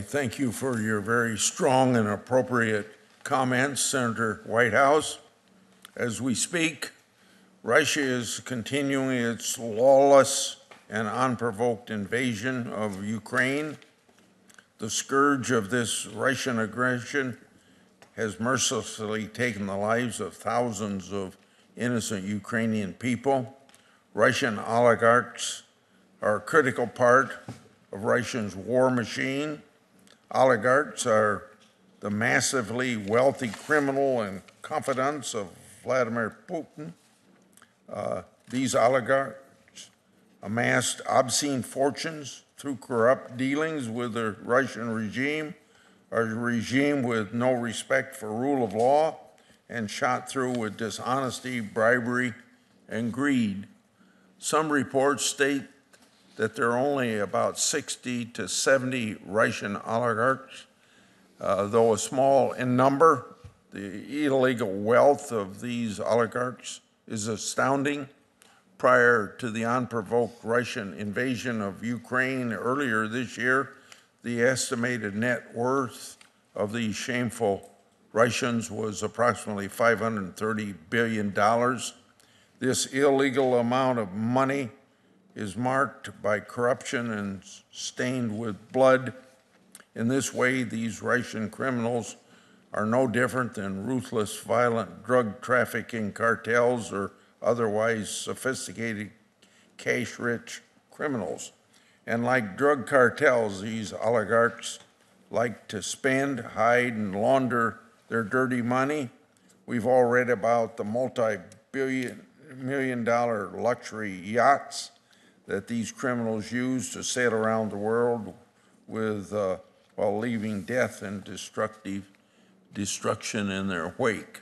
Thank you for your very strong and appropriate comments, Senator Whitehouse. As we speak, Russia is continuing its lawless and unprovoked invasion of Ukraine. The scourge of this Russian aggression has mercilessly taken the lives of thousands of innocent Ukrainian people. Russian oligarchs are a critical part of Russia's war machine. Oligarchs are the massively wealthy criminal and confidants of Vladimir Putin. These oligarchs amassed obscene fortunes through corrupt dealings with the Russian regime, a regime with no respect for rule of law and shot through with dishonesty, bribery, and greed. Some reports state that there are only about 60 to 70 Russian oligarchs, though a small in number. The illegal wealth of these oligarchs is astounding. Prior to the unprovoked Russian invasion of Ukraine earlier this year, the estimated net worth of these shameful Russians was approximately $530 billion. This illegal amount of money is marked by corruption and stained with blood. In this way, these Russian criminals are no different than ruthless, violent drug trafficking cartels or otherwise sophisticated, cash-rich criminals. And like drug cartels, these oligarchs like to spend, hide, and launder their dirty money. We've all read about the multi-million-dollar luxury yachts that these criminals use to sail around the world with, while leaving death and destruction in their wake.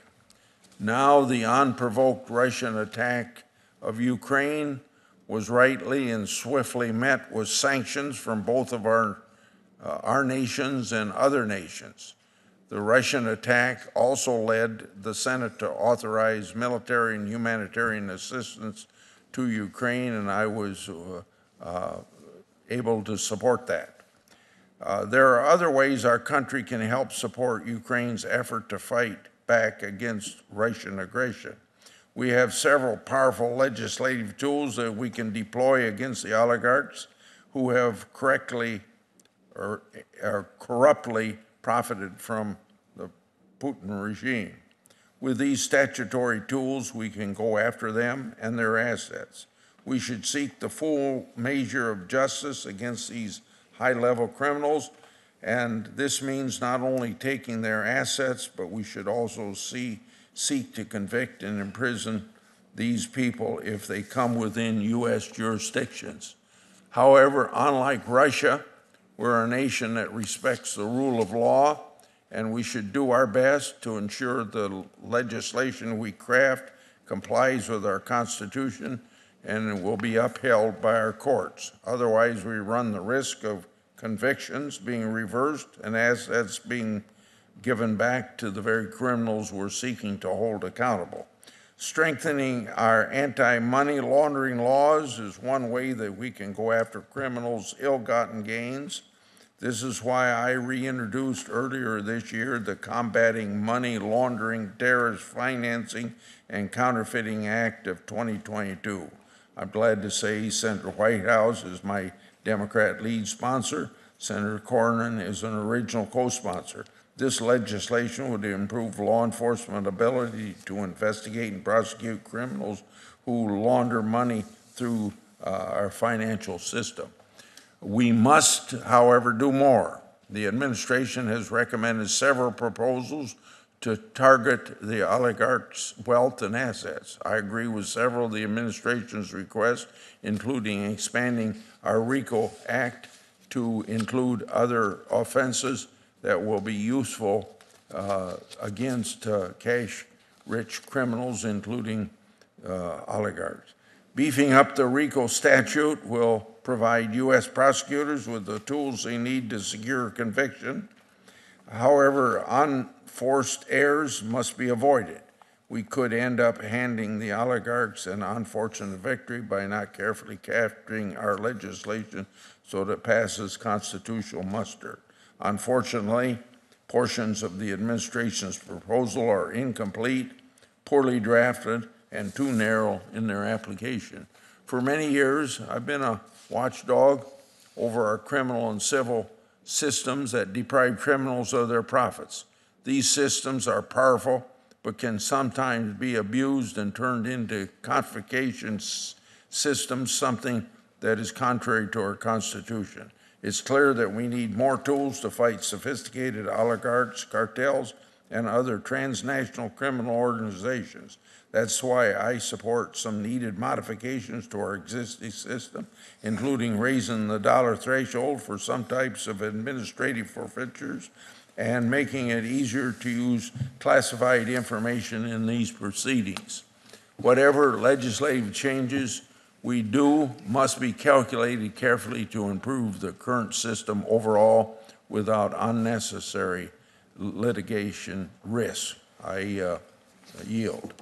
Now the unprovoked Russian attack of Ukraine was rightly and swiftly met with sanctions from both of our nations and other nations. The Russian attack also led the Senate to authorize military and humanitarian assistance to Ukraine, and I was able to support that. There are other ways our country can help support Ukraine's effort to fight back against Russian aggression. We have several powerful legislative tools that we can deploy against the oligarchs who have corruptly profited from the Putin regime. With these statutory tools, we can go after them and their assets. We should seek the full measure of justice against these high-level criminals, and this means not only taking their assets, but we should also seek to convict and imprison these people if they come within U.S. jurisdictions. However, unlike Russia, we're a nation that respects the rule of law, and we should do our best to ensure the legislation we craft complies with our Constitution and will be upheld by our courts. Otherwise, we run the risk of convictions being reversed and assets being given back to the very criminals we're seeking to hold accountable. Strengthening our anti-money laundering laws is one way that we can go after criminals' ill-gotten gains. This is why I reintroduced earlier this year the Combating Money Laundering, Terrorist Financing, and Counterfeiting Act of 2022. I'm glad to say Senator Whitehouse is my Democrat lead sponsor. Senator Cornyn is an original co-sponsor. This legislation would improve law enforcement ability to investigate and prosecute criminals who launder money through our financial system. We must, however, do more. The administration has recommended several proposals to target the oligarchs' wealth and assets. I agree with several of the administration's requests, including expanding our RICO Act to include other offenses that will be useful against cash-rich criminals, including oligarchs. Beefing up the RICO statute will provide U.S. prosecutors with the tools they need to secure conviction. However, unforced errors must be avoided. We could end up handing the oligarchs an unfortunate victory by not carefully crafting our legislation so that it passes constitutional muster. Unfortunately, portions of the administration's proposal are incomplete, poorly drafted, and too narrow in their application. For many years, I've been a watchdog over our criminal and civil systems that deprive criminals of their profits. These systems are powerful, but can sometimes be abused and turned into confiscation systems, something that is contrary to our Constitution. It's clear that we need more tools to fight sophisticated oligarchs, cartels, and other transnational criminal organizations. That's why I support some needed modifications to our existing system, including raising the dollar threshold for some types of administrative forfeitures and making it easier to use classified information in these proceedings. Whatever legislative changes we do must be calculated carefully to improve the current system overall without unnecessary litigation risk. I yield.